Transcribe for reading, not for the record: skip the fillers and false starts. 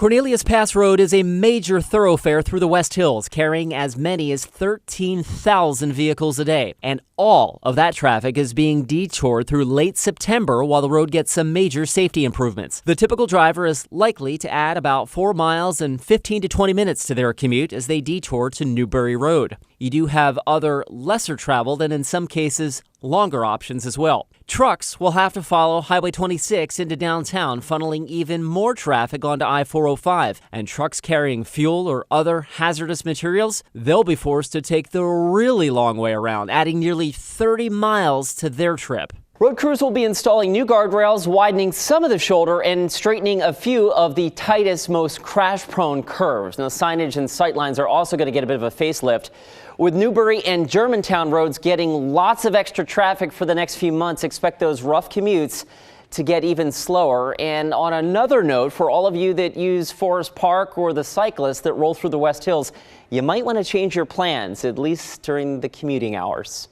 Cornelius Pass Road is a major thoroughfare through the West Hills, carrying as many as 13,000 vehicles a day. And all of that traffic is being detoured through late September while the road gets some major safety improvements. The typical driver is likely to add about 4 miles and 15 to 20 minutes to their commute as they detour to Newbury Road. You do have other lesser traveled and in some cases longer options as well. Trucks will have to follow Highway 26 into downtown, funneling even more traffic onto I-405. And trucks carrying fuel or other hazardous materials, they'll be forced to take the really long way around, adding nearly 30 miles to their trip. Road crews will be installing new guardrails, widening some of the shoulder, and straightening a few of the tightest, most crash-prone curves. Now, signage and sightlines are also going to get a bit of a facelift. With Newbury and Germantown roads getting lots of extra traffic for the next few months, expect those rough commutes to get even slower. And on another note, for all of you that use Forest Park or the cyclists that roll through the West Hills, you might want to change your plans, at least during the commuting hours.